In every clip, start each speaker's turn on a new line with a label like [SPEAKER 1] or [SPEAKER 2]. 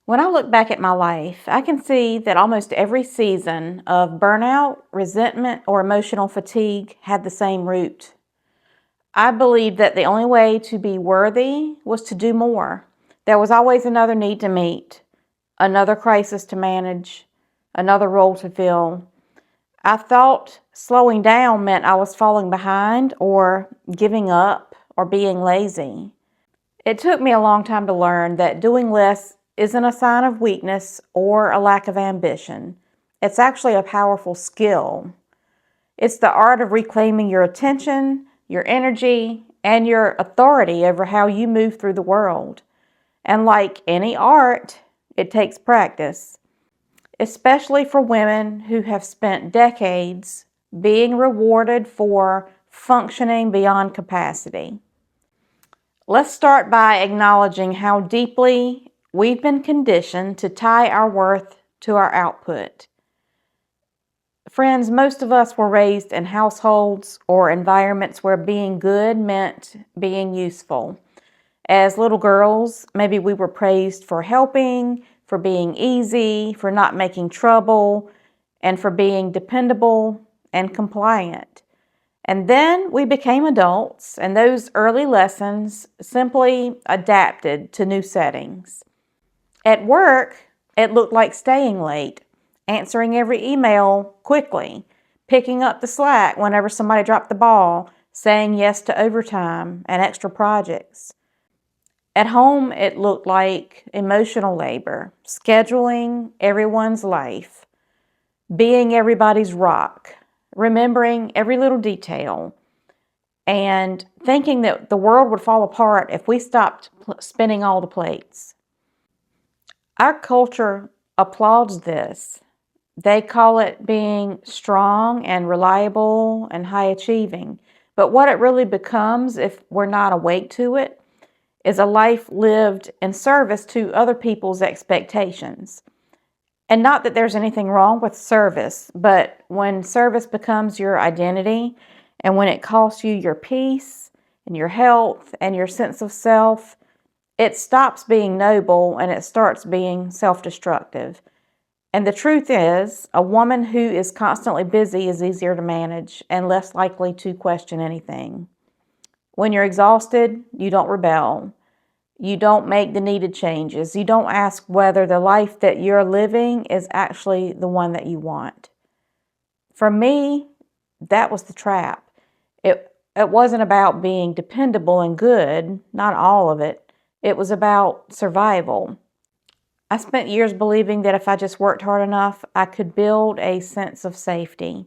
[SPEAKER 1] When I look back at my life, I can see that almost every season of burnout, resentment, or emotional fatigue had the same root. I believed that the only way to be worthy was to do more. There was always another need to meet, another crisis to manage, another role to fill. I thought slowing down meant I was falling behind or giving up or being lazy. It took me a long time to learn that doing less isn't a sign of weakness or a lack of ambition. It's actually a powerful skill. It's the art of reclaiming your attention, your energy, and your authority over how you move through the world. And like any art, it takes practice, especially for women who have spent decades being rewarded for functioning beyond capacity. Let's start by acknowledging how deeply we've been conditioned to tie our worth to our output. Friends, most of us were raised in households or environments where being good meant being useful. As little girls, maybe we were praised for helping, for being easy, for not making trouble, and for being dependable and compliant. And then we became adults, and those early lessons simply adapted to new settings. At work, it looked like staying late, answering every email quickly, picking up the slack whenever somebody dropped the ball, saying yes to overtime and extra projects. At home, it looked like emotional labor, scheduling everyone's life, being everybody's rock, remembering every little detail, and thinking that the world would fall apart if we stopped spinning all the plates. Our culture applauds this. They call it being strong and reliable and high achieving. But what it really becomes, if we're not awake to it, is a life lived in service to other people's expectations. And not that there's anything wrong with service, but when service becomes your identity and when it costs you your peace and your health and your sense of self, it stops being noble and it starts being self-destructive. And the truth is, a woman who is constantly busy is easier to manage and less likely to question anything. When you're exhausted, you don't rebel. You don't make the needed changes. You don't ask whether the life that you're living is actually the one that you want. For me, that was the trap. It wasn't about being dependable and good, not all of it. It was about survival. I spent years believing that if I just worked hard enough, I could build a sense of safety,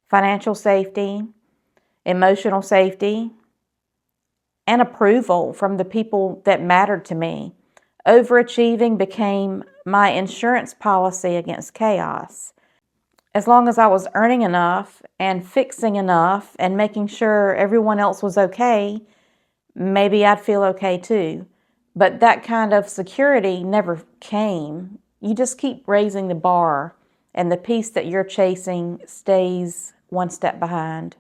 [SPEAKER 1] financial safety, emotional safety, and approval from the people that mattered to me. Overachieving became my insurance policy against chaos. As long as I was earning enough and fixing enough and making sure everyone else was okay, maybe I'd feel okay too. But that kind of security never came. You just keep raising the bar, and the peace that you're chasing stays one step behind.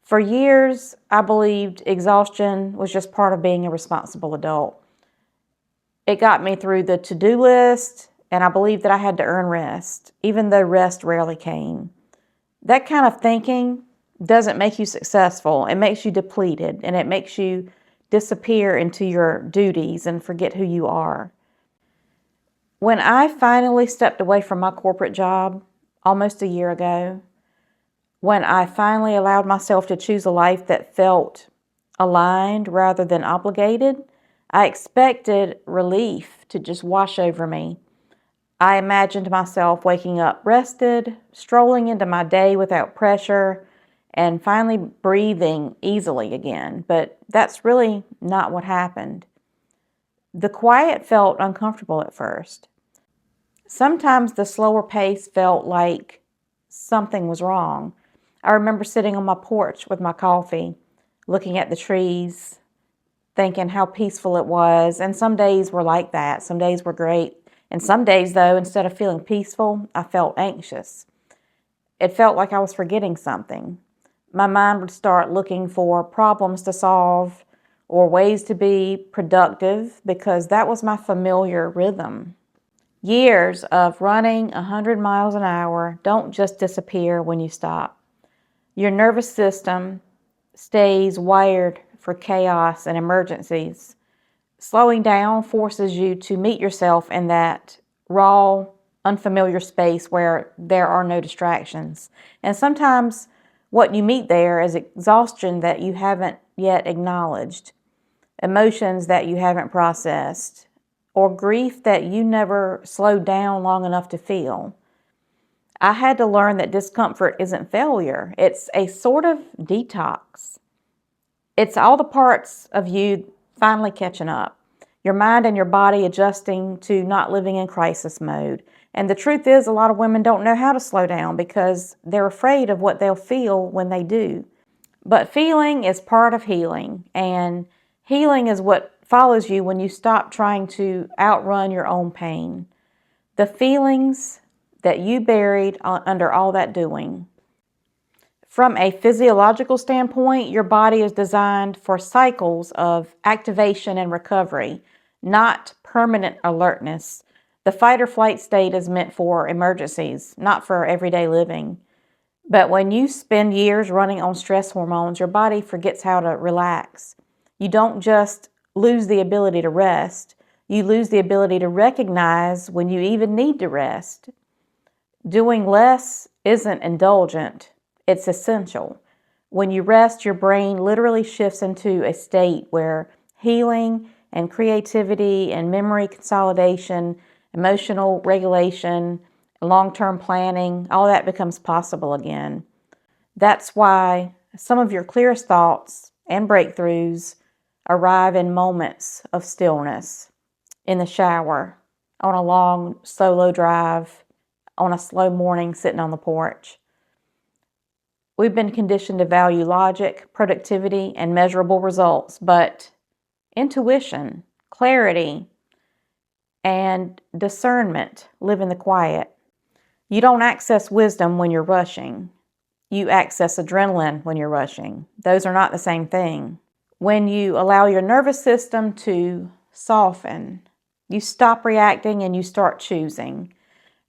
[SPEAKER 1] For years, I believed exhaustion was just part of being a responsible adult. It got me through the to-do list, and I believed that I had to earn rest, even though rest rarely came. That kind of thinking doesn't make you successful. It makes you depleted, and it makes you disappear into your duties and forget who you are. When I finally stepped away from my corporate job almost a year ago, when I finally allowed myself to choose a life that felt aligned rather than obligated, I expected relief to just wash over me. I imagined myself waking up rested, strolling into my day without pressure, and finally breathing easily again. But that's really not what happened. The quiet felt uncomfortable at first. Sometimes the slower pace felt like something was wrong. I remember sitting on my porch with my coffee, looking at the trees, thinking how peaceful it was. And some days were like that. Some days were great. And some days, though, instead of feeling peaceful, I felt anxious. It felt like I was forgetting something. My mind would start looking for problems to solve or ways to be productive because that was my familiar rhythm. Years of running 100 miles an hour don't just disappear when you stop. Your nervous system stays wired for chaos and emergencies. Slowing down forces you to meet yourself in that raw, unfamiliar space where there are no distractions. And sometimes what you meet there is exhaustion that you haven't yet acknowledged, emotions that you haven't processed, or grief that you never slowed down long enough to feel. I had to learn that discomfort isn't failure. It's a sort of detox. It's all the parts of you finally catching up. Your mind and your body adjusting to not living in crisis mode. And the truth is, a lot of women don't know how to slow down because they're afraid of what they'll feel when they do. But feeling is part of healing, and healing is what follows you when you stop trying to outrun your own pain. The feelings that you buried under all that doing. From a physiological standpoint, your body is designed for cycles of activation and recovery, not permanent alertness. The fight or flight state is meant for emergencies, not for everyday living. But when you spend years running on stress hormones, your body forgets how to relax. You don't just lose the ability to rest, you lose the ability to recognize when you even need to rest. Doing less isn't indulgent, it's essential. When you rest, your brain literally shifts into a state where healing and creativity and memory consolidation, emotional regulation, long-term planning, all that becomes possible again. That's why some of your clearest thoughts and breakthroughs arrive in moments of stillness, in the shower, on a long solo drive, on a slow morning sitting on the porch. We've been conditioned to value logic, productivity, and measurable results, but intuition, clarity, and discernment live in the quiet. You don't access wisdom when you're rushing. You access adrenaline when you're rushing. Those are not the same thing. When you allow your nervous system to soften, you stop reacting and you start choosing.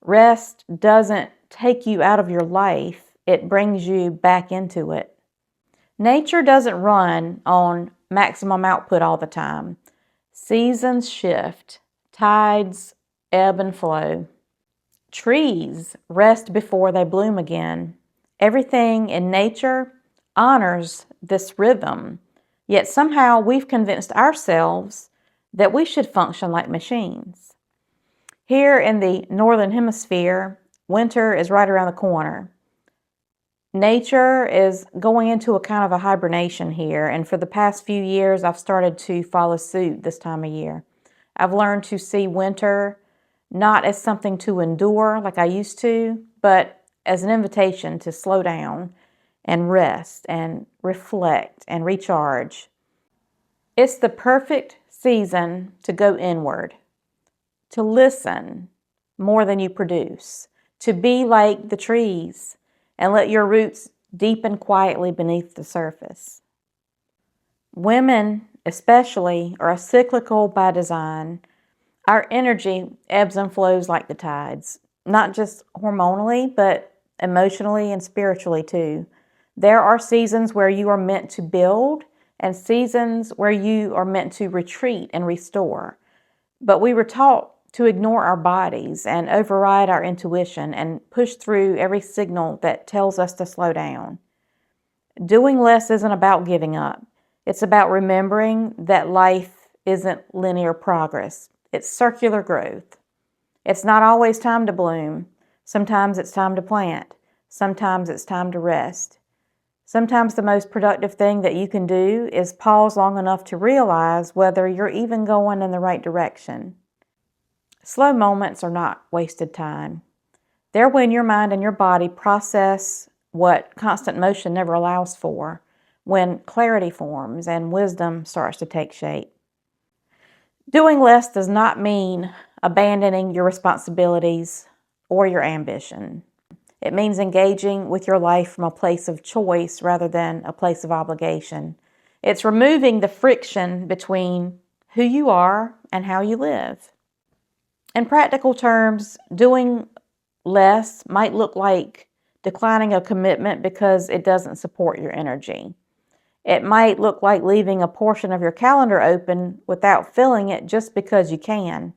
[SPEAKER 1] Rest doesn't take you out of your life, it brings you back into it. Nature doesn't run on maximum output all the time. Seasons shift, tides ebb and flow. Trees rest before they bloom again. Everything in nature honors this rhythm, yet somehow we've convinced ourselves that we should function like machines. Here in the Northern Hemisphere, winter is right around the corner. Nature is going into a kind of a hibernation here, and for the past few years, I've started to follow suit this time of year. I've learned to see winter not as something to endure like I used to, but as an invitation to slow down and rest and reflect and recharge. It's the perfect season to go inward, to listen more than you produce, to be like the trees and let your roots deepen quietly beneath the surface. Women, especially, are cyclical by design. Our energy ebbs and flows like the tides, not just hormonally, but emotionally and spiritually too. There are seasons where you are meant to build and seasons where you are meant to retreat and restore. But we were taught to ignore our bodies and override our intuition and push through every signal that tells us to slow down. Doing less isn't about giving up. It's about remembering that life isn't linear progress. It's circular growth. It's not always time to bloom. Sometimes it's time to plant. Sometimes it's time to rest. Sometimes the most productive thing that you can do is pause long enough to realize whether you're even going in the right direction. Slow moments are not wasted time. They're when your mind and your body process what constant motion never allows for, when clarity forms and wisdom starts to take shape. Doing less does not mean abandoning your responsibilities or your ambition. It means engaging with your life from a place of choice rather than a place of obligation. It's removing the friction between who you are and how you live. In practical terms, doing less might look like declining a commitment because it doesn't support your energy. It might look like leaving a portion of your calendar open without filling it just because you can.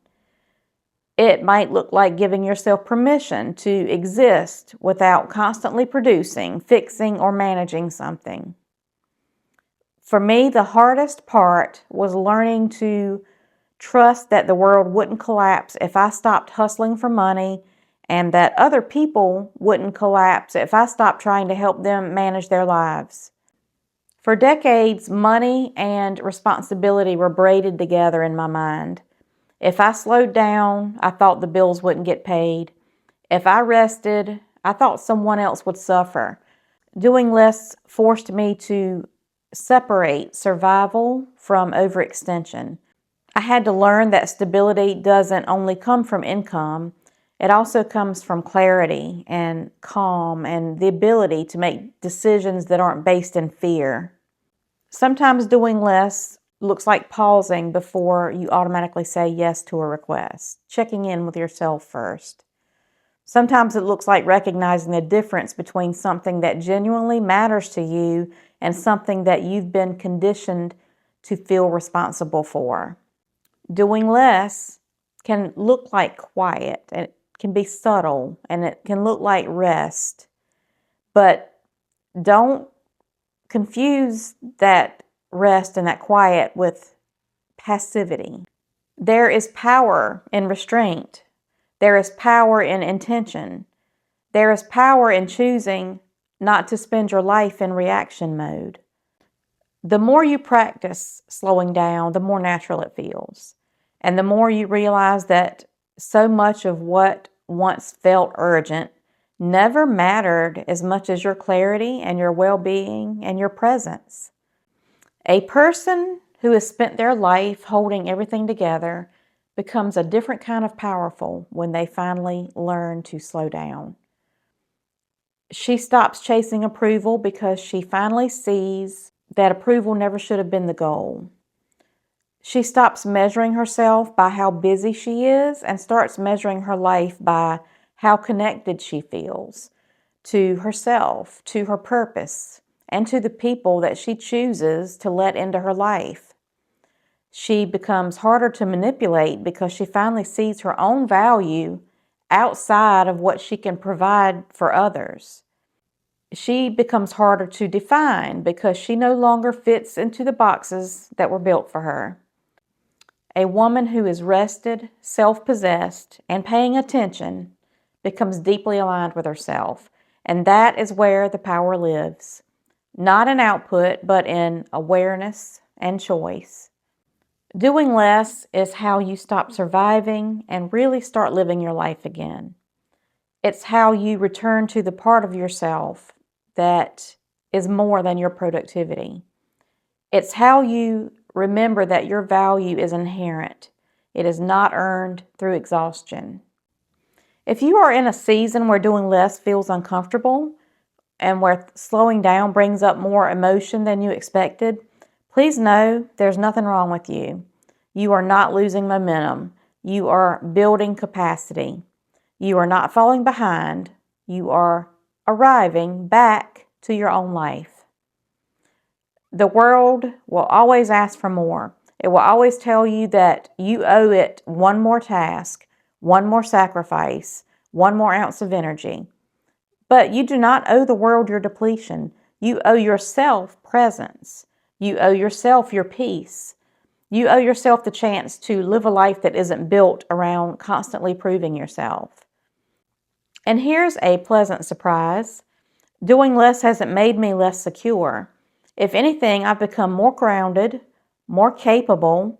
[SPEAKER 1] It might look like giving yourself permission to exist without constantly producing, fixing, or managing something. For me, the hardest part was learning to trust that the world wouldn't collapse if I stopped hustling for money, and that other people wouldn't collapse if I stopped trying to help them manage their lives. For decades, money and responsibility were braided together in my mind. If I slowed down, I thought the bills wouldn't get paid. If I rested, I thought someone else would suffer. Doing less forced me to separate survival from overextension. I had to learn that stability doesn't only come from income, it also comes from clarity and calm and the ability to make decisions that aren't based in fear. Sometimes doing less looks like pausing before you automatically say yes to a request, checking in with yourself first. Sometimes it looks like recognizing the difference between something that genuinely matters to you and something that you've been conditioned to feel responsible for. Doing less can look like quiet, and it can be subtle, and it can look like rest. But don't confuse that rest and that quiet with passivity. There is power in restraint. There is power in intention. There is power in choosing not to spend your life in reaction mode. The more you practice slowing down, the more natural it feels. And the more you realize that so much of what once felt urgent never mattered as much as your clarity and your well-being and your presence. A person who has spent their life holding everything together becomes a different kind of powerful when they finally learn to slow down. She stops chasing approval because she finally sees that approval never should have been the goal. She stops measuring herself by how busy she is and starts measuring her life by how connected she feels to herself, to her purpose, and to the people that she chooses to let into her life. She becomes harder to manipulate because she finally sees her own value outside of what she can provide for others. She becomes harder to define because she no longer fits into the boxes that were built for her. A woman who is rested, self-possessed, and paying attention becomes deeply aligned with herself, and that is where the power lives. Not in output, but in awareness and choice. Doing less is how you stop surviving and really start living your life again. It's how you return to the part of yourself that is more than your productivity. It's how you remember that your value is inherent. It is not earned through exhaustion. If you are in a season where doing less feels uncomfortable and where slowing down brings up more emotion than you expected, please know there's nothing wrong with you. You are not losing momentum. You are building capacity. You are not falling behind. You are arriving back to your own life. The world will always ask for more. It will always tell you that you owe it one more task, one more sacrifice, one more ounce of energy. But you do not owe the world your depletion. You owe yourself presence. You owe yourself your peace. You owe yourself the chance to live a life that isn't built around constantly proving yourself. And here's a pleasant surprise. Doing less hasn't made me less secure. If anything, I've become more grounded, more capable,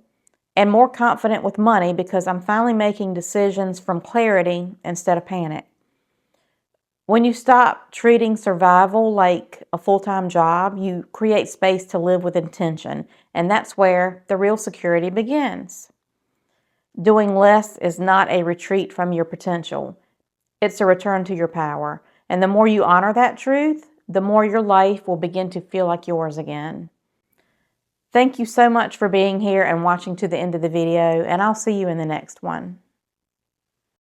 [SPEAKER 1] and more confident with money because I'm finally making decisions from clarity instead of panic. When you stop treating survival like a full-time job, you create space to live with intention, and that's where the real security begins. Doing less is not a retreat from your potential. It's a return to your power. And the more you honor that truth, the more your life will begin to feel like yours again. Thank you so much for being here and watching to the end of the video, and I'll see you in the next one.